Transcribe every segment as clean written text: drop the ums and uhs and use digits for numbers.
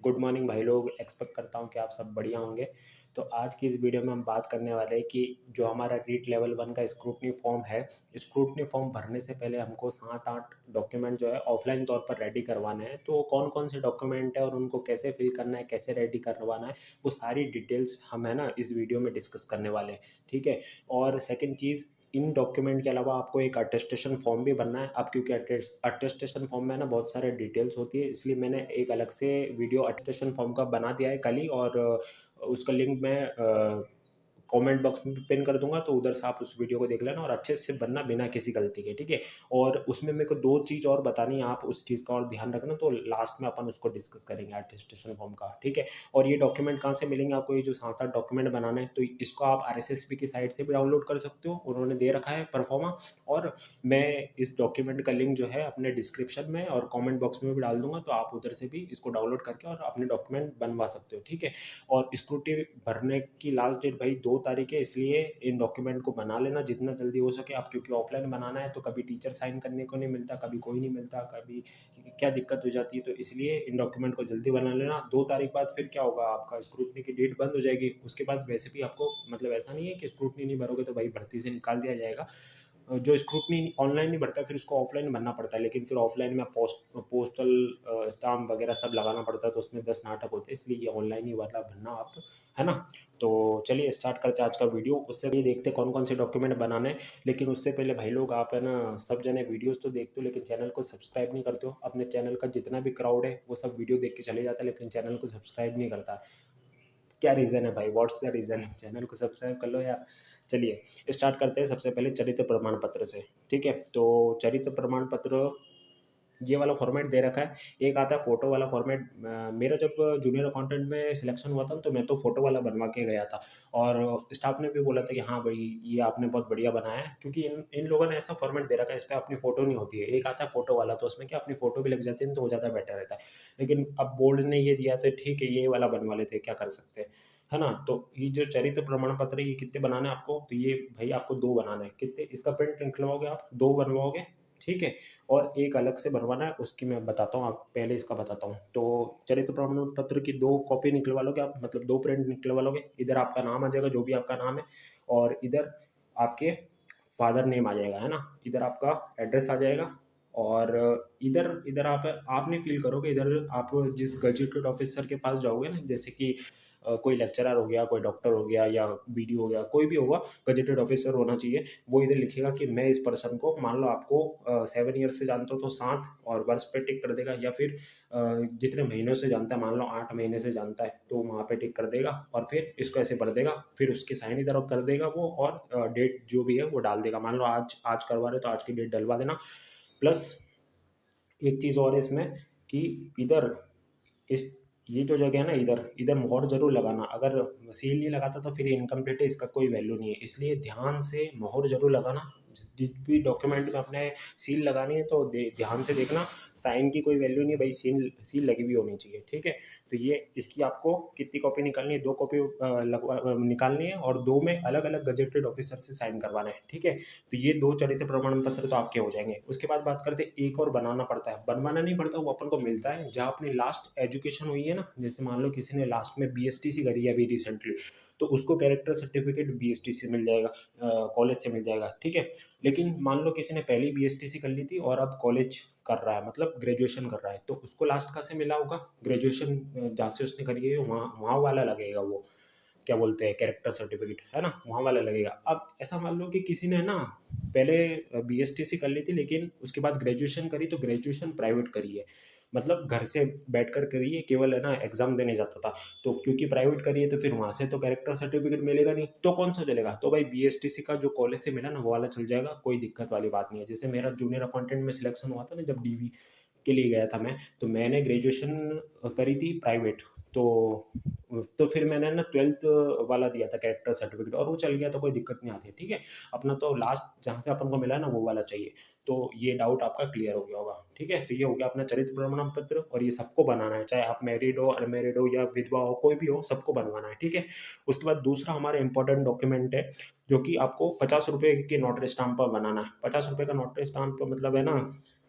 Good morning भाई लोग। Expect करता हूँ कि आप सब बढ़िया होंगे। तो आज की इस वीडियो में हम बात करने वाले हैं कि जो हमारा रीट लेवल 1 का स्क्रूटनी फॉर्म है, स्क्रूटनी फॉर्म भरने से पहले हमको 7-8 डॉक्यूमेंट जो है ऑफलाइन तौर पर रेडी करवाने हैं। तो कौन-कौन से डॉक्यूमेंट है और उनको कैसे फिल करना है, कैसे रेडी करवाना है, वो सारी डिटेल्स हम है ना इस वीडियो में डिस्कस करने वाले हैं। ठीक है। और सेकंड चीज़, इन डॉक्यूमेंट के अलावा आपको एक अटेस्टेशन फॉर्म भी भरना है। अब क्योंकि अटेस्टेशन फॉर्म में ना बहुत सारे डिटेल्स होती है, इसलिए मैंने एक अलग से वीडियो अटेस्टेशन फॉर्म का बना दिया है कल ही। और उसका लिंक मैं कमेंट बॉक्स में पिन कर दूंगा, तो उधर से आप उस वीडियो को देख लेना और अच्छे से बनना बिना किसी गलती के। ठीक है। और उसमें मेरे को दो चीज़ और बतानी है, आप उस चीज़ का और ध्यान रखना, तो लास्ट में अपन उसको डिस्कस करेंगे अटेस्टेशन फॉर्म का। ठीक है। और ये डॉक्यूमेंट कहाँ से मिलेंगे आपको, ये जो 7-8 डॉक्यूमेंट बनाना है, तो इसको आप आरएसएसबी की साइट से भी डाउनलोड कर सकते हो, उन्होंने दे रखा है परफॉर्मा। और मैं इस डॉक्यूमेंट का लिंक जो है अपने डिस्क्रिप्शन में और कमेंट बॉक्स में भी डाल दूंगा, तो आप उधर से भी इसको डाउनलोड करके और अपने डॉक्यूमेंट बनवा सकते हो। ठीक है। और स्क्रूटी भरने की लास्ट डेट भाई 2 तारीख है, इसलिए इन डॉक्यूमेंट को बना लेना जितना जल्दी हो सके आप, क्योंकि ऑफलाइन बनाना है तो कभी टीचर साइन करने को नहीं मिलता, कभी कोई नहीं मिलता, कभी क्या दिक्कत हो जाती है, तो इसलिए इन डॉक्यूमेंट को जल्दी बना लेना। 2 तारीख बाद फिर क्या होगा, आपका स्क्रूटनी की डेट बंद हो जाएगी। उसके बाद वैसे भी आपको मतलब ऐसा नहीं है कि स्क्रूटनी नहीं भरोगे तो भाई भर्ती से निकाल दिया जाएगा। जो स्क्रूटनी ऑनलाइन नहीं भरता फिर उसको ऑफलाइन भरना पड़ता है, लेकिन फिर ऑफलाइन में पोस्टल स्टाम्प वगैरह सब लगाना पड़ता है, तो उसमें 10 नाटक होते हैं, इसलिए ये ऑनलाइन ही वाला भरना आप, है ना। तो चलिए स्टार्ट करते हैं आज का वीडियो। उससे भी देखते कौन कौन से डॉक्यूमेंट बनाने हैं। लेकिन उससे पहले भाई लोग, आप है ना सब जने वीडियोस तो देखते हो लेकिन चैनल को सब्सक्राइब नहीं करते हो। अपने चैनल का जितना भी क्राउड है वो सब वीडियो देख के चले जाता है, लेकिन चैनल को सब्सक्राइब नहीं करता। क्या रीज़न है भाई, व्हाट्स द रीज़न? चैनल को सब्सक्राइब कर लो यार। चलिए स्टार्ट करते हैं सबसे पहले चरित्र प्रमाण पत्र से। ठीक है। तो चरित्र प्रमाण पत्र ये वाला फॉर्मेट दे रखा है। एक आता है फोटो वाला फॉर्मेट। मेरा जब जूनियर अकाउंटेंट में सिलेक्शन हुआ था तो मैं तो फोटो वाला बनवा के गया था, और स्टाफ ने भी बोला था कि हाँ भाई ये आपने बहुत बढ़िया बनाया है, क्योंकि इन इन लोगों ने ऐसा फॉर्मेट दे रखा है, इस पर अपनी फोटो नहीं होती है। एक आता है फोटो वाला, तो उसमें क्या अपनी फोटो भी लग जाती है, तो वो ज़्यादा बेटर रहता है। लेकिन अब बोर्ड ने ये दिया तो ठीक है, ये वाला बनवा लेते हैं, क्या कर सकते हैं, है ना। तो ये जो चरित्र प्रमाण पत्र है, ये कितने बनाने हैं आपको, तो ये भाई आपको 2 बनाना है। कितने इसका प्रिंट निकलवाओगे आप, 2 बनवाओगे। ठीक है। और एक अलग से बनवाना है, उसकी मैं बताता हूँ, आप पहले इसका बताता हूँ। तो चरित्र प्रमाण पत्र की 2 कॉपी निकलवा लोगे आप, मतलब 2 प्रिंट निकलवा लोगे। इधर आपका नाम आ जाएगा, जो भी आपका नाम है, और इधर आपके फादर नेम आ जाएगा, है ना। इधर आपका एड्रेस आ जाएगा, और इधर इधर आप नहीं फील करोगे। इधर आप जिस गजेटेड ऑफिसर के पास जाओगे ना, जैसे कि कोई लेक्चरर हो गया, कोई डॉक्टर हो गया, या बीडीओ हो गया, कोई भी होगा, गजेटेड ऑफिसर होना चाहिए। वो इधर लिखेगा कि मैं इस पर्सन को, मान लो आपको 7 ईयर से जानता हो तो 7 और वर्ष पे टिक कर देगा, या फिर जितने महीनों से जानता है, मान लो 8 महीने से जानता है, तो वहाँ पे टिक कर देगा, और फिर इसको ऐसे भर देगा, फिर उसके साइन इधर कर देगा वो, और डेट जो भी है वो डाल देगा। मान लो आज आज करवा रहे हो तो आज की डेट डलवा देना। प्लस एक चीज़ और है इसमें, कि इधर इस ये जो जगह है ना, इधर इधर मोहर जरूर लगाना। अगर सील नहीं लगाता तो फिर इनकम्प्लीट है, इसका कोई वैल्यू नहीं है, इसलिए ध्यान से मोहर जरूर लगाना। जिस भी डॉक्यूमेंट में अपने सील लगानी है तो ध्यान से देखना। साइन की कोई वैल्यू नहीं है भाई, सील सील लगी हुई होनी चाहिए। ठीक है। तो ये इसकी आपको कितनी कॉपी निकालनी है, 2 कॉपी निकालनी है, और 2 में अलग अलग गजेटेड ऑफिसर से साइन करवाना है। ठीक है। तो ये 2 चरित्र प्रमाण पत्र तो आपके हो जाएंगे। उसके बाद बात करते हैं, एक और बनाना पड़ता है। बनवाना नहीं पड़ता, वो अपन को मिलता है जहाँ अपनी लास्ट एजुकेशन हुई है ना। जैसे मान लो किसी ने लास्ट में बीएसटीसी करी है अभी रिसेंटली, तो उसको कैरेक्टर सर्टिफिकेट बीएसटीसी मिल जाएगा, कॉलेज से मिल जाएगा। ठीक है। लेकिन मान लो किसी ने पहले बीएसटीसी कर ली थी और अब कॉलेज कर रहा है, मतलब ग्रेजुएशन कर रहा है, तो उसको लास्ट का से मिला होगा ग्रेजुएशन, जहाँ से उसने करी है वहाँ वहाँ वाला लगेगा वो, क्या बोलते हैं, कैरेक्टर सर्टिफिकेट, है ना, वहाँ वाला लगेगा। अब ऐसा मान लो कि किसी ने ना पहले बीएसटीसी कर ली थी, लेकिन उसके बाद ग्रेजुएशन करी, तो ग्रेजुएशन प्राइवेट करी है, मतलब घर से बैठकर करी है, केवल है ना एग्जाम देने जाता था। तो क्योंकि प्राइवेट करी है तो फिर वहाँ से तो कैरेक्टर सर्टिफिकेट मिलेगा नहीं, तो कौन सा चलेगा, तो भाई बीएसटीसी का जो कॉलेज से मिला ना वो वाला चल जाएगा, कोई दिक्कत वाली बात नहीं है। जैसे मेरा जूनियर अकाउंटेंट में सिलेक्शन हुआ था ना, जब डीवी के लिए गया था मैं, तो मैंने ग्रेजुएशन करी थी प्राइवेट। तो फिर मैंने ना 12th वाला दिया था कैरेक्टर सर्टिफिकेट, और वो चल गया, तो कोई दिक्कत नहीं आती है। ठीक है। अपना तो लास्ट जहाँ से अपन को मिला ना वो वाला चाहिए। तो ये डाउट आपका क्लियर हो गया होगा। ठीक है। तो ये हो गया अपना चरित्र प्रमाण पत्र, और ये सबको बनाना है, चाहे आप मैरिड हो, अनमैरिड हो, या विधवा हो, कोई भी हो, सबको बनवाना है। ठीक है। उसके बाद दूसरा हमारा इंपॉर्टेंट डॉक्यूमेंट है, जो कि आपको 50 रुपये के नोट स्टाम्प पर बनाना है। 50 रुपये का नोट स्टाम्प मतलब है ना,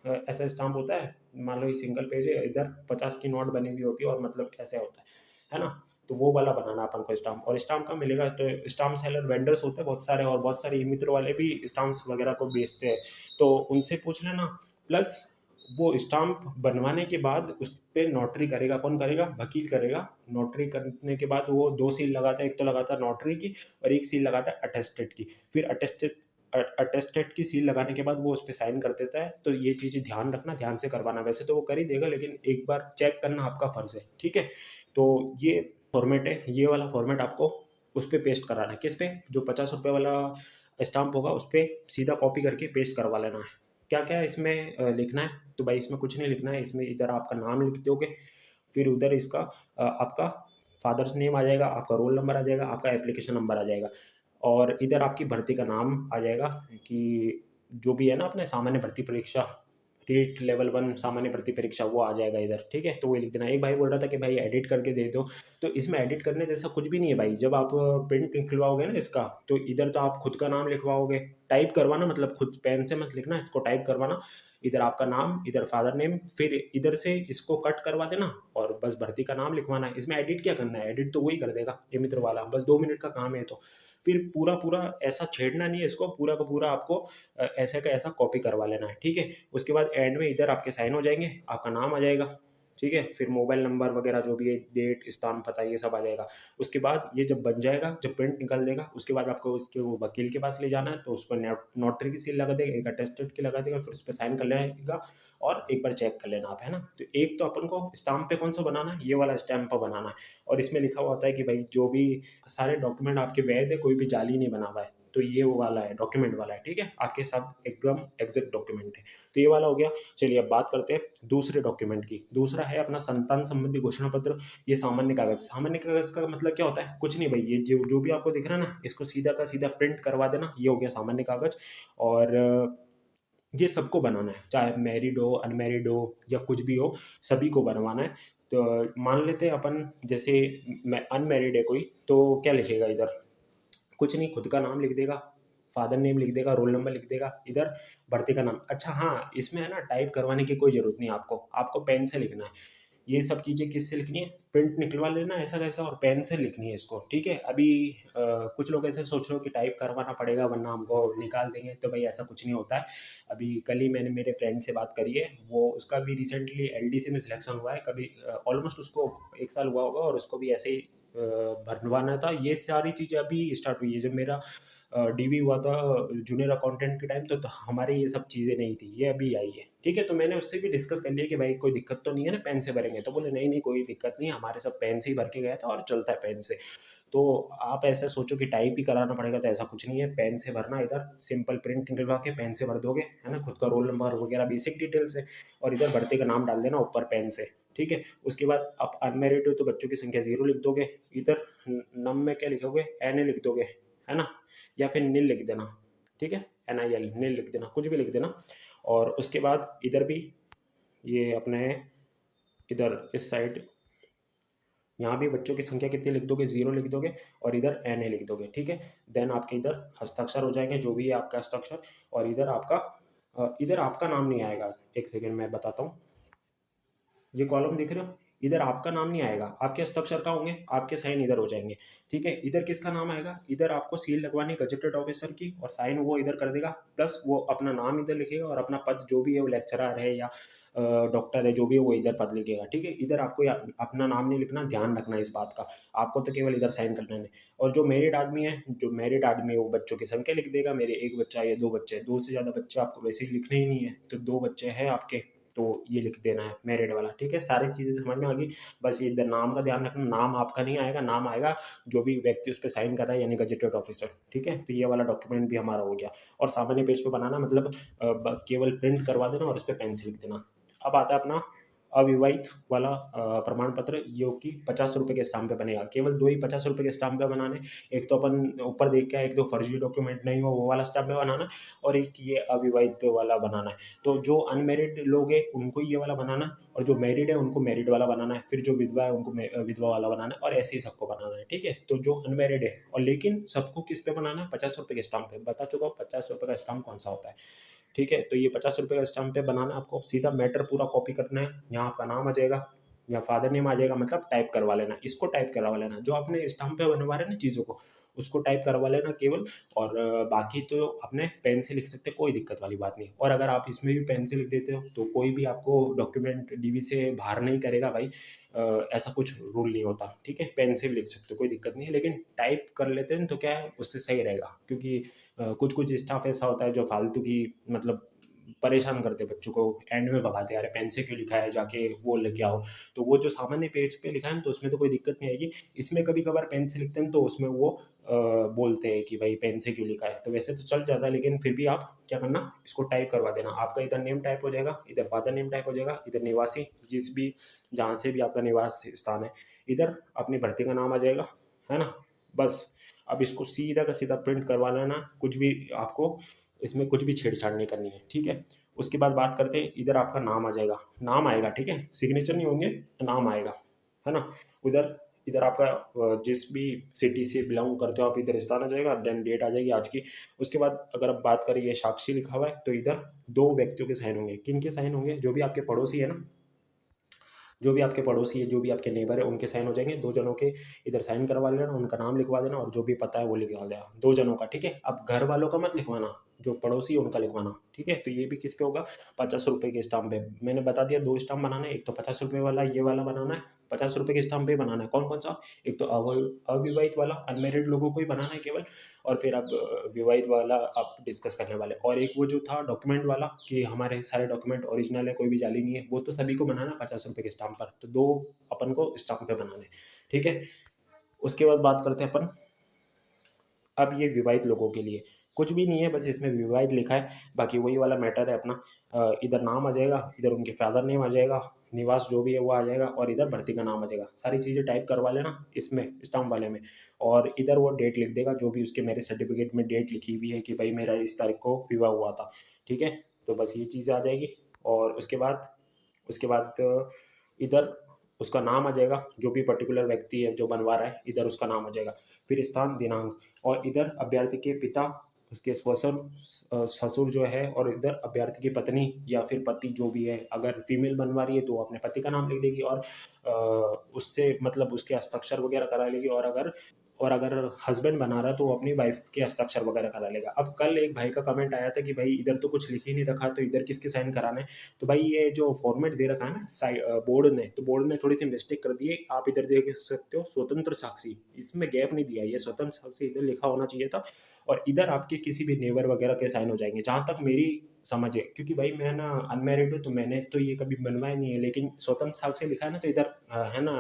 ऐसा स्टाम्प होता है, मान लो ये सिंगल पेज है, इधर 50 की नोट बनी हुई होती है और मतलब ऐसे होता है ना? तो वो वाला बनाना अपन को स्टाम्प। और स्टाम्प कहाँ मिलेगा? तो स्टाम्प सेलर वेंडर्स होते हैं बहुत सारे, और बहुत सारे ई मित्र वाले भी स्टाम्प्स वगैरह को बेचते हैं, तो उनसे पूछ लेना। प्लस वो स्टाम्प बनवाने के बाद उस पे नोटरी करेगा, कौन करेगा? वकील करेगा। नोटरी करने के बाद वो 2 सील लगाता है, एक तो लगाता है नोटरी की और एक सील लगाता है अटेस्टेड की। फिर अटेस्टेड की सील लगाने के बाद वो उस पे साइन कर देता है। तो ये चीज़ें ध्यान रखना, ध्यान से करवाना। वैसे तो वो कर ही देगा, लेकिन एक बार चेक करना आपका फ़र्ज़ है, ठीक है? तो ये फॉर्मेट है, ये वाला फॉर्मेट आपको उस पे पेस्ट कराना है। किस पे? जो 50 रुपये वाला स्टाम्प होगा उस पे सीधा कॉपी करके पेस्ट करवा लेना है। क्या-क्या इसमें लिखना है? तो भाई इसमें कुछ नहीं लिखना है, इसमें इधर आपका नाम लिख दोगे, फिर उधर इसका आपका फादर्स नेम आ जाएगा, आपका रोल नंबर आ जाएगा, आपका एप्लीकेशन नंबर आ जाएगा, और इधर आपकी भर्ती का नाम आ जाएगा कि जो भी है ना अपने सामान्य भर्ती परीक्षा, टेट लेवल 1 सामान्य भर्ती परीक्षा, वो आ जाएगा इधर, ठीक है? तो वो लिख देना। एक भाई बोल रहा था कि भाई एडिट करके दे दो, तो इसमें एडिट करने जैसा कुछ भी नहीं है भाई। जब आप प्रिंट निकलवाओगे ना इसका, तो इधर तो आप खुद का नाम लिखवाओगे, टाइप करवाना, मतलब खुद पेन से मत लिखना, इसको टाइप करवाना। इधर आपका नाम, इधर फादर नेम, फिर इधर से इसको कट करवा देना और बस भर्ती का नाम लिखवाना है। इसमें एडिट क्या करना है? एडिट तो वही कर देगा ये मित्र वाला, बस 2 मिनट का काम है। तो फिर पूरा-पूरा ऐसा छेड़ना नहीं है इसको, पूरा का पूरा आपको ऐसा का ऐसा कॉपी करवा लेना है, ठीक है? उसके बाद एंड में इधर आपके साइन हो जाएँगे, आपका नाम आ जाएगा, ठीक है? फिर मोबाइल नंबर वगैरह जो भी है, डेट, स्थान, पता, ये सब आ जाएगा। उसके बाद ये जब बन जाएगा, जब प्रिंट निकल देगा, उसके बाद आपको उसके वो वकील के पास ले जाना है, तो उस पर नोटरी की सील लगा देगा, एक अटेस्टेड की लगा देगा, फिर उस पे साइन कर लेगा और एक बार चेक कर लेना आप, है ना? तो एक तो अपन को स्टाम्प पे कौन-सा बनाना है? ये वाला स्टैम्प पे बनाना है, और इसमें लिखा हुआ होता है कि भाई जो भी सारे डॉक्यूमेंट आपके वैध है, कोई भी जाली नहीं बना हुआ है। तो ये वो वाला है, डॉक्यूमेंट वाला है, ठीक है? आपके सब एकदम एग्ज़ैक्ट डॉक्यूमेंट है। तो ये वाला हो गया। चलिए अब बात करते हैं दूसरे डॉक्यूमेंट की। दूसरा है अपना संतान संबंधी घोषणा पत्र। ये सामान्य कागज़। सामान्य कागज़ का मतलब क्या होता है? कुछ नहीं भाई, ये जो जो भी आपको दिख रहा है ना, इसको सीधा का सीधा प्रिंट करवा देना, ये हो गया सामान्य कागज़। और ये सबको बनाना है, चाहे मैरिड हो, अनमैरिड हो या कुछ भी हो, सभी को बनवाना है। तो मान लेते हैं अपन, जैसे मैं अनमैरिड है कोई, तो क्या लिखेगा इधर? कुछ नहीं, खुद का नाम लिख देगा, फादर नेम लिख देगा, रोल नंबर लिख देगा, इधर भर्ती का नाम। अच्छा हाँ, इसमें है ना टाइप करवाने की कोई ज़रूरत नहीं है आपको, आपको पेन से लिखना है। ये सब चीज़ें किससे लिखनी है? प्रिंट निकलवा लेना ऐसा वैसा और पेन से लिखनी है इसको, ठीक है? अभी कुछ लोग ऐसे सोच रहे हो कि टाइप करवाना पड़ेगा वरना हमको निकाल देंगे, तो भाई ऐसा कुछ नहीं होता है। अभी कल ही मैंने मेरे फ्रेंड से बात करी है, वो उसका भी रिसेंटली एलडीसी में सिलेक्शन हुआ है, कभी ऑलमोस्ट उसको 1 साल हुआ होगा, और उसको भी ऐसे ही भरवाना था। ये सारी चीज़ें अभी स्टार्ट हुई है। जब मेरा डीवी हुआ था जूनियर अकाउंटेंट के टाइम, तो हमारे ये सब चीज़ें नहीं थी, ये अभी आई है, ठीक है? तो मैंने उससे भी डिस्कस कर लिया कि भाई कोई दिक्कत तो नहीं है ना पेन से भरेंगे? तो बोले नहीं, नहीं कोई दिक्कत नहीं है, हमारे सब पेन से ही भर के गया था और चलता है पेन से। तो आप ऐसे सोचो कि टाइप ही कराना पड़ेगा, तो ऐसा कुछ नहीं है, पेन से भरना, इधर सिंपल प्रिंट निकलवा के पेन से भर दोगे, है ना? खुद का रोल नंबर वगैरह बेसिक डिटेल्स है, और इधर भर्ती का नाम डाल देना ऊपर पेन से, ठीक है? उसके बाद आप अनमैरिड हो तो बच्चों की संख्या 0 लिख दोगे, इधर नम में क्या लिखोगे? एन ए लिख दोगे, है ना? या फिर नील लिख देना, ठीक है? NIL नील लिख देना, कुछ भी लिख देना। और उसके बाद इधर भी ये अपने इधर इस साइड यहाँ भी बच्चों की संख्या कितनी लिख दोगे? 0 लिख दोगे और इधर NA लिख दोगे, ठीक है? देन आपके इधर हस्ताक्षर हो जाएँगे, जो भी है आपका हस्ताक्षर, और इधर आपका नाम नहीं आएगा। 1 सेकंड मैं बताता हूँ। ये कॉलम दिख रहे हो? इधर आपका नाम नहीं आएगा, आपके हस्ताक्षर कहाँ होंगे? आपके साइन इधर हो जाएँगे, ठीक है? इधर किसका नाम आएगा? इधर आपको सील लगवानी है गज़ेटेड ऑफ़िसर की, और साइन वो इधर कर देगा, प्लस वो अपना नाम इधर लिखेगा और अपना पद जो भी है, वो लेक्चरर है या डॉक्टर है, जो भी है वो इधर पद लिखेगा, ठीक है? इधर आपको या अपना नाम नहीं लिखना, ध्यान रखना इस बात का। आपको तो केवल इधर साइन कर लेने हैं। और जो मैरिड आदमी है वो बच्चों की संख्या लिख देगा, मेरे 1 बच्चा है या 2 बच्चे हैं, 2 से ज़्यादा बच्चे आपको वैसे ही लिखने ही नहीं है, तो 2 बच्चे हैं आपके, तो ये लिख देना है मैरिड वाला, ठीक है? सारी चीज़ें समझ में आ गई। बस ये इधर नाम का ध्यान रखना, नाम आपका नहीं आएगा, नाम आएगा जो भी व्यक्ति उस पे साइन कर रहा है, यानी गजेटेड ऑफिसर, ठीक है? तो ये वाला डॉक्यूमेंट भी हमारा हो गया। और सामान्य पेज पे बनाना मतलब केवल प्रिंट करवा देना और उस पे पेन से लिख देना। अब आता है अपना अविवाहित वाला प्रमाण पत्र, जो कि 50 रुपए के स्टाम्प पे बनेगा। केवल 2 ही 50 रुपए के स्टाम्प पे बनाने। एक तो अपन ऊपर देख के आए, एक तो फर्जी डॉक्यूमेंट नहीं हो वो वाला स्टाम्प पे बनाना, और एक ये अविवाहित वाला बनाना है। तो जो अनमैरिड लोग हैं उनको ये वाला बनाना है, और जो मैरिड है उनको मैरिड वाला बनाना है, फिर जो विधवा है उनको विधवा वाला बनाना है, और ऐसे ही सबको बनाना है, ठीक है? तो जो अनमैरिड है, और लेकिन सबको किस पे बनाना है? 50 रुपए के स्टाम्प पे। बता चुका हूँ 50 रुपए का स्टाम्प कौन सा होता है, ठीक है। तो ये 50 रुपये का स्टाम्प पे बनाना है आपको, सीधा मैटर पूरा कॉपी करना है, यहाँ आपका नाम आ जाएगा या फादर नेम आ जाएगा, मतलब टाइप करवा लेना, इसको टाइप करवा लेना, जो आपने स्टाम्प पे बनवा रहे हैं ना चीज़ों को, उसको टाइप करवा लेना केवल। और बाकी तो अपने पेन से लिख सकते हैं, कोई दिक्कत वाली बात नहीं। और अगर आप इसमें भी पेन से लिख देते हो तो कोई भी आपको डॉक्यूमेंट डीवी से बाहर नहीं करेगा भाई, ऐसा कुछ रूल नहीं होता, ठीक है। पेन से भी लिख सकते हो, कोई दिक्कत नहीं है, लेकिन टाइप कर लेते हैं तो क्या है, उससे सही रहेगा। क्योंकि कुछ कुछ स्टाफ ऐसा होता है जो फालतू की मतलब परेशान करते हैं बच्चों को, एंड में भगाते हैं, अरे पेन से क्यों लिखा है, जाके वो लेके आओ। तो वो जो सामान्य पेज पे लिखा है ना, तो उसमें तो कोई दिक्कत नहीं आएगी। इसमें कभी कभार पेन से लिखते हैं तो उसमें वो बोलते हैं कि भाई पेन से क्यों लिखा है, तो वैसे तो चल जाता है, लेकिन फिर भी आप क्या करना, इसको टाइप करवा देना। आपका इधर नेम टाइप हो जाएगा, इधर फादर नेम टाइप हो जाएगा, इधर निवासी, जिस भी जहाँ से भी आपका निवास स्थान है, इधर अपनी भर्ती का नाम आ जाएगा, है ना। बस अब इसको सीधा का सीधा प्रिंट करवा लेना, कुछ भी आपको इसमें कुछ भी छेड़छाड़ नहीं करनी है, ठीक है। उसके बाद बात करते हैं, इधर आपका नाम आ जाएगा, नाम आएगा, ठीक है, सिग्नेचर नहीं होंगे, नाम आएगा, है ना। उधर इधर आपका जिस भी सिटी से बिलोंग करते हो आप, इधर स्थान आ जाएगा, देन डेट आ जाएगी आज की। उसके बाद अगर आप बात करें, ये साक्षी लिखा हुआ है, तो इधर दो व्यक्तियों के साइन होंगे। किन के साइन होंगे, जो भी आपके पड़ोसी है ना, जो भी आपके पड़ोसी है, जो भी आपके नेबर है, उनके साइन हो जाएंगे, दो जनों के इधर साइन करवा लेना, उनका नाम लिखवा देना, और जो भी पता है वो लिखवा देना, दो जनों का, ठीक है। अब घर वालों का मत लिखवाना, जो पड़ोसी है उनका लिखवाना, ठीक है। तो ये भी किस पे होगा, 50 रुपये के स्टाम्प पे। मैंने बता दिया, दो स्टाम्प बनाना है, एक तो 50 रुपये वाला, ये वाला बनाना है, 50 रुपये के स्टाम्प पे बनाना है। कौन कौन सा, एक तो अविवाहित वाला, अनमेरिड लोगों को ही बनाना है केवल, और फिर आप विवाहित वाला आप डिस्कस करने वाले, और एक वो जो था डॉक्यूमेंट वाला, कि हमारे सारे डॉक्यूमेंट ओरिजिनल है, कोई भी जाली नहीं है, वो तो सभी को बनाना 50 रुपये के स्टाम्प पर। तो दो अपन को स्टाम्प पे बनाने, ठीक है। उसके बाद बात करते हैं अपन, अब ये विवाहित लोगों के लिए कुछ भी नहीं है, बस इसमें विवाहित लिखा है, बाकी वही वाला मैटर है अपना। इधर नाम आ जाएगा, इधर उनके फादर नेम आ जाएगा, निवास जो भी है वो आ जाएगा, और इधर भर्ती का नाम आ जाएगा। सारी चीज़ें टाइप करवा लेना इसमें स्टाम्प वाले में, और इधर वो डेट लिख देगा, जो भी उसके मैरिज सर्टिफिकेट में डेट लिखी हुई है कि भाई मेरा इस तारीख को विवाह हुआ था, ठीक है। तो बस ये चीज़ें आ जाएगी। और उसके बाद इधर उसका नाम आ जाएगा, जो भी पर्टिकुलर व्यक्ति है जो बनवा रहा है, इधर उसका नाम आ जाएगा। फिर स्थान, दिनांक, और इधर अभ्यर्थी के पिता, उसके ससुर जो है, और इधर अभ्यर्थी की पत्नी या फिर पति जो भी है, अगर फीमेल बनवा रही है तो वो अपने पति का नाम लिख देगी, और उससे मतलब उसके हस्ताक्षर वगैरह करा लेगी, और अगर हस्बैंड बना रहा है तो वो अपनी वाइफ के हस्ताक्षर वगैरह करा लेगा। अब कल एक भाई का कमेंट आया था कि भाई इधर तो कुछ लिख ही नहीं रखा, तो इधर किसके साइन कराने। तो भाई ये जो फॉर्मेट दे रखा है ना बोर्ड ने थोड़ी सी मिस्टेक कर दी है। आप इधर देख सकते हो स्वतंत्र साक्षी, इसमें गैप नहीं दिया, ये स्वतंत्र साक्षी इधर लिखा होना चाहिए था, और इधर आपके किसी भी नेबर वगैरह के साइन हो जाएंगे, जहाँ तक मेरी समझ है। क्योंकि भाई मैं ना अनमैरिड हूँ, तो मैंने तो ये कभी बनवाया नहीं है, लेकिन स्वतंत्र साक्षी लिखा है ना, तो इधर है ना,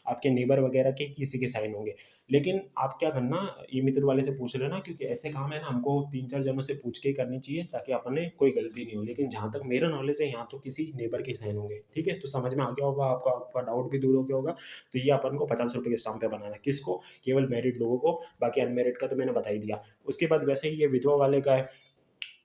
आपके नेबर वगैरह के किसी के साइन होंगे। लेकिन आप क्या करना, ई मित्र वाले से पूछ लेना, क्योंकि ऐसे काम है ना, हमको 3-4 जनों से पूछ के ही करनी चाहिए, ताकि अपने कोई गलती नहीं हो। लेकिन जहाँ तक मेरा नॉलेज है, यहाँ तो किसी नेबर के साइन होंगे, ठीक है। तो समझ में आ गया होगा आपका, आपका डाउट भी दूर हो गया होगा। तो ये अपन को 50 रुपये के स्टाम्प पे बनाना है, किसको, केवल मैरिड लोगों को, बाकी अनमेरिड का तो मैंने बता ही दिया। उसके बाद वैसे ही ये विधवा वाले का है,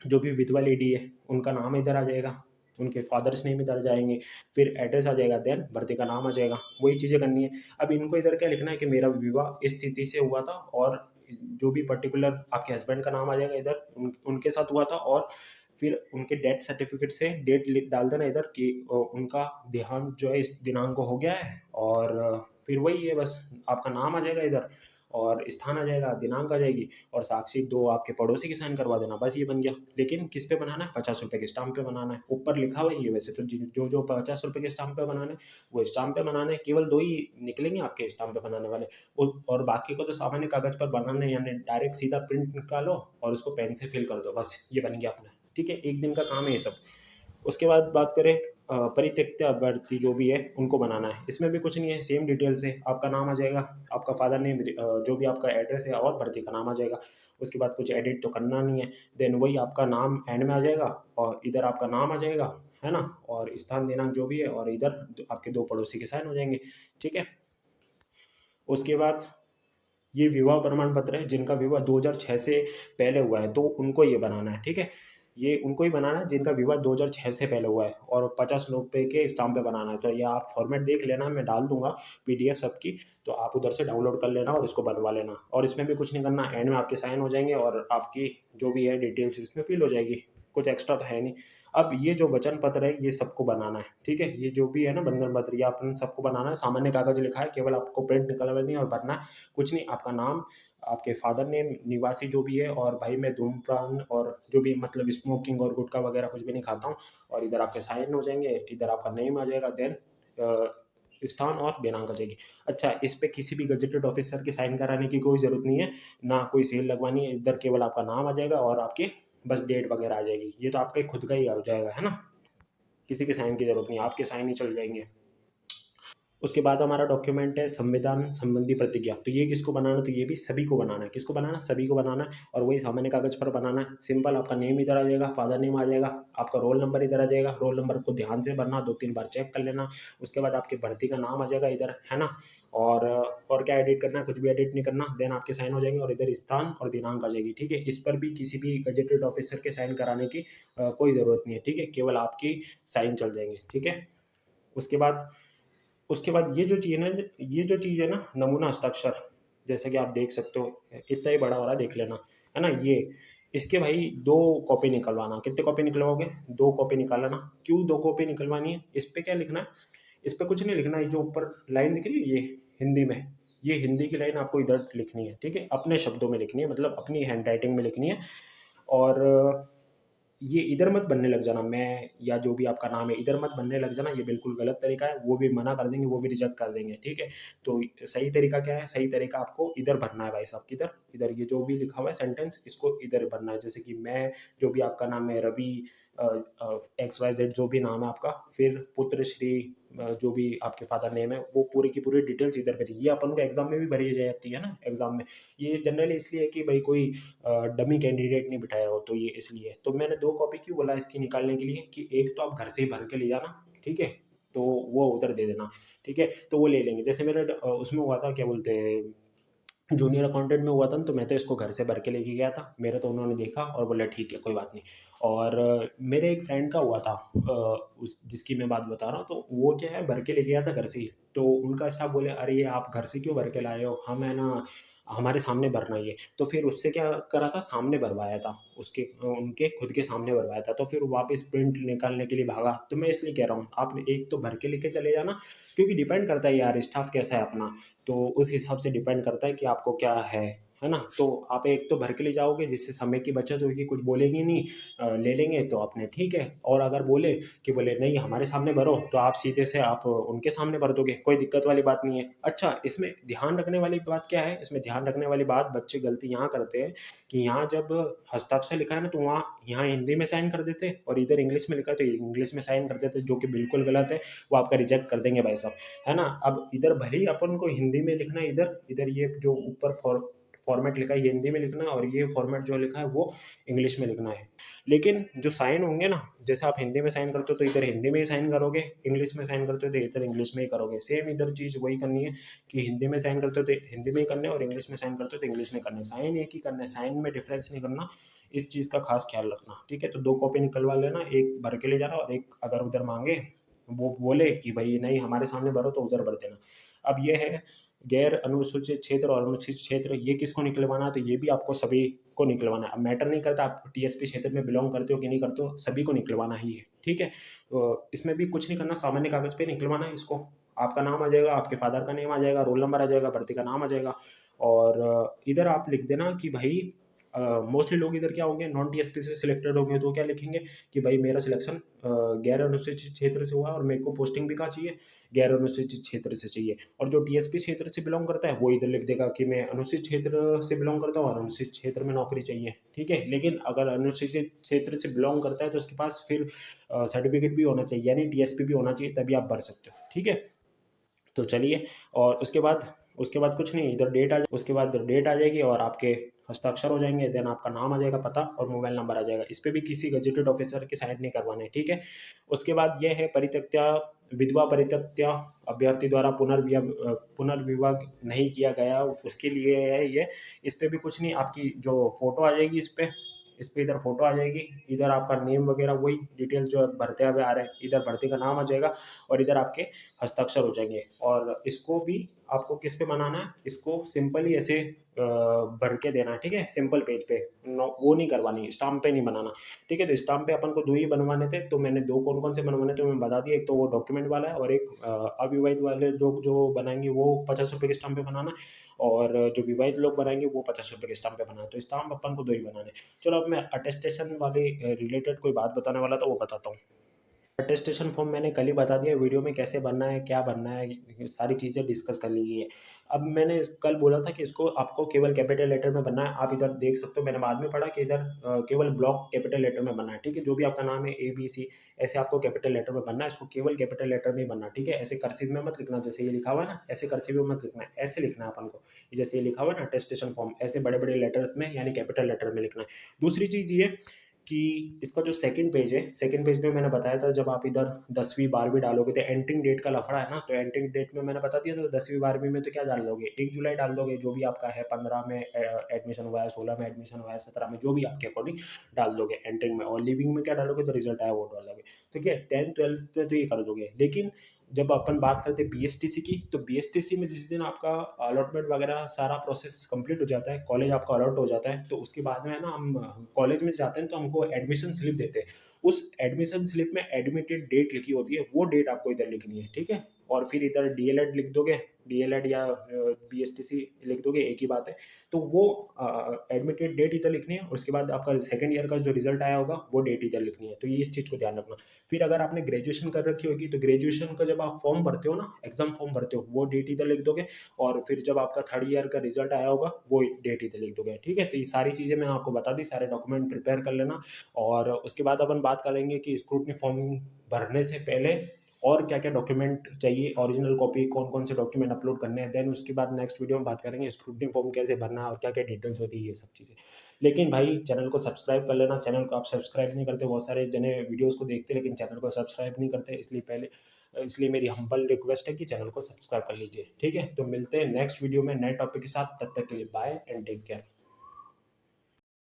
जो भी विधवा लेडी है उनका नाम इधर आ जाएगा, उनके फादर्स नेम इधर जाएंगे, फिर एड्रेस आ जाएगा, देन भर्ती का नाम आ जाएगा, वही चीज़ें करनी है। अब इनको इधर क्या लिखना है कि मेरा विवाह इस तिथि से हुआ था, और जो भी पर्टिकुलर आपके हस्बैंड का नाम आ जाएगा इधर, उनके साथ हुआ था, और फिर उनके डेथ सर्टिफिकेट से डेट डाल देना इधर कि उनका देहांत जो है इस दिनांक को हो गया है, और फिर वही है, बस आपका नाम आ जाएगा इधर, और स्थान आ जाएगा, दिनांक आ जाएगी, और साक्षी दो आपके पड़ोसी की साइन करवा देना, बस ये बन गया। लेकिन किस पे बनाना है, 50 रुपये के स्टाम्प पे बनाना है। ऊपर लिखा हुआ ही है वैसे तो, जो जो 50 रुपये के स्टाम्प पे बनाना है वो स्टाम्प पे बनाना है, केवल दो ही निकलेंगे आपके स्टाम्प पे बनाने वाले। और बाकी को तो सामान्य कागज पर बनाना है, यानी डायरेक्ट सीधा प्रिंट निकालो और उसको पेन से फिल कर दो, बस ये बन गया अपना, ठीक है। एक दिन का काम है ये सब। उसके बाद बात करें परित्यक्त अभ्यर्थी जो भी है उनको बनाना है, इसमें भी कुछ नहीं है, सेम डिटेल्स है, आपका नाम आ जाएगा, आपका फादर नेम, जो भी आपका एड्रेस है, और भर्ती का नाम आ जाएगा। उसके बाद कुछ एडिट तो करना नहीं है, देन वही आपका नाम एंड में आ जाएगा, और इधर आपका नाम आ जाएगा, है ना, और स्थान दिनांक जो भी है, और इधर आपके दो पड़ोसी के साइन हो जाएंगे, ठीक है। उसके बाद ये विवाह प्रमाण पत्र है, जिनका विवाह 2006 से पहले हुआ है तो उनको ये बनाना है, ठीक है। ये उनको ही बनाना है जिनका विवाह 2006 से पहले हुआ है, और 50 रुपये के स्टाम्प पे बनाना है। तो ये आप फॉर्मेट देख लेना, मैं डाल दूंगा पीडीएफ सबकी, तो आप उधर से डाउनलोड कर लेना और इसको बनवा लेना। और इसमें भी कुछ नहीं करना, एंड में आपके साइन हो जाएंगे, और आपकी जो भी है डिटेल्स इसमें फिल हो जाएगी। कुछ एक्स्ट्रा तो है नहीं। अब ये जो वचन पत्र है ये सबको बनाना है, ठीक है? ये जो भी है ना बंधन पत्र ये अपन सबको बनाना है, सामान्य कागज़ लिखा है, केवल आपको प्रिंट निकलवानी है और भरना है, कुछ नहीं। आपका नाम, आपके फादर नेम, निवासी जो भी है, और भाई मैं धूम्रपान और जो भी मतलब स्मोकिंग और गुटखा वगैरह कुछ भी नहीं खाता हूँ, और इधर आपके साइन हो जाएँगे, इधर आपका नेम आ जाएगा, देन स्थान और दिनांक आ जाएगी। अच्छा, इस पे किसी भी गज़ेटेड ऑफ़िसर की साइन कराने की कोई ज़रूरत नहीं है, ना कोई सील लगवानी है, इधर केवल आपका नाम आ जाएगा और आपकी बस डेट वगैरह आ जाएगी। ये तो आपका खुद का ही हो जाएगा, है ना? किसी के साइन की ज़रूरत नहीं है, आपके साइन ही चल जाएँगे। उसके बाद हमारा डॉक्यूमेंट है संविधान संबंधी प्रतिज्ञा। तो ये किसको बनाना है? तो ये भी सभी को बनाना है। किसको बनाना है? सभी को बनाना है, और वही सामान्य कागज़ पर बनाना है। सिंपल, आपका नेम इधर आ जाएगा, फादर नेम आ जाएगा, आपका रोल नंबर इधर आ जाएगा। रोल नंबर को ध्यान से भरना, 2-3 बार चेक कर लेना। उसके बाद आपकी भर्ती का नाम आ जाएगा इधर, है ना? और क्या एडिट करना है? कुछ भी एडिट नहीं करना। देन आपके साइन हो जाएंगे और इधर स्थान और दिनांक आ जाएगी, ठीक है? इस पर भी किसी भी गजेटेड ऑफिसर के साइन कराने की कोई ज़रूरत नहीं है, ठीक है? केवल आपकी साइन चल जाएंगे, ठीक है? उसके बाद उसके बाद ये जो चीज़ है ना, नमूना हस्ताक्षर, जैसे कि आप देख सकते हो, इतना ही बड़ा हो रहा है, देख लेना, है ना? ये इसके भाई 2 कॉपी निकलवाना। कितने कॉपी निकलवाओगे? 2 कॉपी निकालना। क्यों 2 कॉपी निकलवानी है? इस पे क्या लिखना है? इस पे कुछ नहीं लिखना है, ये जो ऊपर लाइन दिख रही है ये हिंदी में, ये हिंदी की लाइन आपको इधर लिखनी है, ठीक है? अपने शब्दों में लिखनी है, मतलब अपनी हैंडराइटिंग में लिखनी है। और ये इधर मत बनने लग जाना, मैं या जो भी आपका नाम है इधर मत बनने लग जाना, ये बिल्कुल गलत तरीका है, वो भी मना कर देंगे, वो भी रिजेक्ट कर देंगे, ठीक है? तो सही तरीका क्या है? सही तरीका आपको इधर भरना है भाई साहब, किधर? इधर, ये जो भी लिखा हुआ है सेंटेंस, इसको इधर भरना है। जैसे कि मैं, जो भी आपका नाम है, रवि, एक्स वाई जेड जो भी नाम है आपका, फिर पुत्र श्री, जो भी आपके फादर नेम है, वो पूरी की पूरी डिटेल्स इधर भरी। ये अपन को एग्जाम में भी भरी जाती है ना, एग्जाम में। ये जनरली इसलिए है कि भाई कोई डमी कैंडिडेट नहीं बिठाया हो, तो ये इसलिए। तो मैंने 2 कॉपी क्यों बोला इसकी निकालने के लिए, कि एक तो आप घर से ही भर के ले जाना, ठीक है? तो वो उधर दे देना, ठीक है? तो वो ले लेंगे। जैसे मेरे उसमें हुआ था, क्या बोलते हैं, जूनियर अकाउंटेंट में हुआ था ना, तो मैं तो इसको घर से भर के लेके गया था। मेरा तो उन्होंने देखा और बोला ठीक है, कोई बात नहीं। और मेरे एक फ्रेंड का हुआ था, उस जिसकी मैं बात बता रहा हूँ, तो वो क्या है, भर के लेके गया था घर से ही। तो उनका स्टाफ बोले, अरे ये आप घर से क्यों भर के लाए हो? हम, है ना, हमारे सामने भरना ये। तो फिर उससे क्या करा था, सामने भरवाया था, उसके उनके खुद के सामने भरवाया था। तो फिर वापस प्रिंट निकालने के लिए भागा। तो मैं इसलिए कह रहा हूँ, आप एक तो भर के लेके चले जाना, क्योंकि डिपेंड करता है यार, स्टाफ कैसा है अपना, तो उस हिसाब से डिपेंड करता है कि आपको क्या है ना? तो आप एक तो भर के ले जाओगे, जिससे समय की बचत होगी, कुछ बोलेंगे नहीं, ले लेंगे तो अपने, ठीक है? और अगर बोले कि बोले नहीं हमारे सामने भरो, तो आप सीधे से आप उनके सामने भर दोगे, कोई दिक्कत वाली बात नहीं है। अच्छा, इसमें ध्यान रखने वाली बात क्या है? इसमें ध्यान रखने वाली बात, बच्चे गलती यहाँ करते हैं कि यहाँ जब हस्ताक्षर लिखा है ना, तो वहाँ यहाँ हिंदी में साइन कर देते, और इधर इंग्लिश में लिखा है तो इंग्लिश में साइन कर देते, जो कि बिल्कुल गलत है। वो आपका रिजेक्ट कर देंगे भाई साहब, है ना? अब इधर भले ही अपन को हिंदी में लिखना है, इधर इधर ये जो ऊपर फॉर्मेट लिखा है ये हिंदी में लिखना है, और ये फॉर्मेट जो लिखा है वो इंग्लिश में लिखना है। लेकिन जो साइन होंगे ना, जैसे आप हिंदी में साइन करते हो तो इधर हिंदी में ही साइन करोगे, इंग्लिश में साइन करते हो तो इधर इंग्लिश में ही करोगे। सेम इधर चीज़ वही करनी है, कि हिंदी में साइन करते हो तो हिंदी में ही करने, और इंग्लिश में साइन करते हो तो इंग्लिश में करने। साइन एक ही करना है, साइन में डिफरेंस नहीं करना। इस चीज़ का खास ख्याल रखना, ठीक है? तो 2 कॉपी निकलवा लेना, एक भर के ले जाना, और एक अगर उधर मांगे, वो बोले कि भाई नहीं हमारे सामने भरो, तो उधर भर देना। अब ये है गैर अनुसूचित क्षेत्र और अनुसूचित क्षेत्र, ये किसको निकलवाना है? तो ये भी आपको सभी को निकलवाना है। अब मैटर नहीं करता आप टीएसपी क्षेत्र में बिलोंग करते हो कि नहीं करते हो, सभी को निकलवाना ही है, ठीक है? तो इसमें भी कुछ नहीं करना, सामान्य कागज पे निकलवाना है इसको। आपका नाम आ जाएगा, आपके फादर का नेम आ जाएगा, रोल नंबर आ जाएगा, भर्ती का नाम आ जाएगा, और इधर आप लिख देना कि भाई मोस्टली लोग इधर क्या होंगे, नॉन टीएसपी से सिलेक्टेड होंगे, तो क्या लिखेंगे कि भाई मेरा सिलेक्शन गैर अनुसूचित क्षेत्र से हुआ, और मेरे को पोस्टिंग भी कहाँ चाहिए, गैर अनुसूचित क्षेत्र से चाहिए। और जो टीएसपी क्षेत्र से बिलोंग करता है वो इधर लिख देगा कि मैं अनुसूचित क्षेत्र से बिलोंग करता हूँ और अनुसूचित क्षेत्र में नौकरी चाहिए, ठीक है? लेकिन अगर अनुसूचित क्षेत्र से बिलोंग करता है तो उसके पास फिर सर्टिफिकेट भी होना चाहिए, यानी टीएसपी भी होना चाहिए, तभी आप भर सकते हो, ठीक है? तो चलिए, और उसके बाद कुछ नहीं, इधर डेट आ, उसके बाद डेट आ जाएगी और आपके हस्ताक्षर हो जाएंगे, देन आपका नाम आ जाएगा, पता और मोबाइल नंबर आ जाएगा। इस पे भी किसी गजेटेड ऑफिसर के साइन नहीं करवाने, ठीक है? उसके बाद ये है परित्यक्त्या, विधवा परित्यक्त्या, अभ्यर्थी द्वारा पुनर्विवाह नहीं किया गया, उसके लिए है ये। इस पे भी कुछ नहीं, आपकी जो फोटो आ जाएगी इस पे इधर फोटो आ जाएगी, इधर आपका नेम वगैरह वही डिटेल्स जो भरते हुए आ रहे हैं, इधर भर्ती का नाम आ जाएगा, और इधर आपके हस्ताक्षर हो जाएंगे। और इसको भी आपको किस पे बनाना है, इसको सिंपली ऐसे भर के देना है, ठीक है, सिंपल पेज पे, वो नहीं करवानी, स्टाम्प पे नहीं बनाना, ठीक है। तो स्टाम्प पे अपन को 2 ही बनवाने थे, तो मैंने 2 कौन-कौन से बनवाने थे मैं बता दिया। एक तो वो डॉक्यूमेंट वाला है और एक अविवाहित वाले लोग जो बनाएँगे वो ₹50 के स्टाम्प पे बनाना है, और जो विवाहित लोग बनाएँगे वो ₹50 के स्टाम्प पे बनाना है। तो स्टाम्प अपन को 2 ही बनाने हैं। चलो अब मैं अटेस्टेशन वाले रिलेटेड कोई बात बताने वाला था, वो बताता हूँ। अटेस्टेशन फॉर्म मैंने कल ही बता दिया वीडियो में, कैसे बनना है, क्या बनना है, ये सारी चीज़ें डिस्कस कर ली गई है। अब मैंने कल बोला था कि इसको आपको केवल कैपिटल लेटर में बनना है। आप इधर देख सकते हो, मैंने बाद में पढ़ा कि इधर केवल ब्लॉक कैपिटल लेटर में बनना है, ठीक है। जो भी आपका नाम है ए बी सी, ऐसे आपको कैपिटल लेटर में बनना है, इसको केवल कैपिटल लेटर में ही बनना है, ठीक है। ऐसे कर्सिव में मत लिखना, जैसे ये लिखा हुआ है ना, ऐसे कर्सिव में मत लिखना है, ऐसे लिखना है अपन को। जैसे ये लिखा हुआ है ना अटेस्टेशन फॉर्म, ऐसे बड़े बड़े लेटर्स में यानी कैपिटल लेटर में लिखना है। दूसरी चीज़ ये कि इसका जो सेकंड पेज है, सेकंड पेज में मैंने बताया था जब आप इधर 10वीं 12वीं डालोगे तो एंट्रिंग डेट का लफड़ा है ना, तो एंट्रिंग डेट में मैंने बता दिया था। 10वीं 12वीं में तो क्या डाल दोगे, 1 जुलाई डाल दोगे, जो भी आपका है, 15 में एडमिशन हुआ है, 16 में एडमिशन हुआ है, 17 में, जो भी आपके अकॉर्डिंग डाल दोगे एंट्रिंग में। और लिविंग में क्या डालोगे, तो रिजल्ट आया वो डालोगे, ठीक है। 10th 12th में तो ये कर दोगे। लेकिन जब अपन बात करते हैं बीएसटीसी की, तो बीएसटीसी में जिस दिन आपका अलॉटमेंट वगैरह सारा प्रोसेस कंप्लीट हो जाता है, कॉलेज आपका अलॉट हो जाता है, तो उसके बाद में है ना हम कॉलेज में जाते हैं तो हमको एडमिशन स्लिप देते हैं। उस एडमिशन स्लिप में एडमिटेड डेट लिखी होती है, वो डेट आपको इधर लिखनी है, ठीक है। और फिर इधर डीएलएड लिख दोगे, डीएलएड या बीएसटीसी लिख दोगे, एक ही बात है। तो वो एडमिटेड डेट इधर लिखनी है, उसके बाद आपका सेकंड ईयर का जो रिजल्ट आया होगा वो डेट इधर लिखनी है। तो ये इस चीज़ को ध्यान रखना। फिर अगर आपने ग्रेजुएशन कर रखी होगी तो ग्रेजुएशन का जब आप फॉर्म भरते हो ना, एग्जाम फॉर्म भरते हो, वो डेट इधर लिख दोगे। और फिर जब आपका थर्ड ईयर का रिजल्ट आया होगा वो डेट इधर लिख दोगे, ठीक है। तो ये सारी चीज़ें मैंने आपको बता दी, सारे डॉक्यूमेंट प्रिपेयर कर लेना। और उसके बाद अपन बात करेंगे कि स्क्रूटनी फॉर्म भरने से पहले और क्या क्या डॉक्यूमेंट चाहिए, ओरिजिनल कॉपी, कौन कौन से डॉक्यूमेंट अपलोड करने हैं। देन उसके बाद नेक्स्ट वीडियो में बात करेंगे स्क्रूटनी फॉर्म कैसे भरना है और क्या क्या डिटेल्स होती है, ये सब चीज़ें। लेकिन भाई चैनल को सब्सक्राइब कर लेना। चैनल को आप सब्सक्राइब नहीं करते, बहुत सारे जने वीडियोस को देखते लेकिन चैनल को सब्सक्राइब नहीं करते, इसलिए मेरी हम्बल रिक्वेस्ट है कि चैनल को सब्सक्राइब कर लीजिए, ठीक है। तो मिलते हैं नेक्स्ट वीडियो में नए टॉपिक के साथ, तब तक के लिए बाय एंड टेक केयर।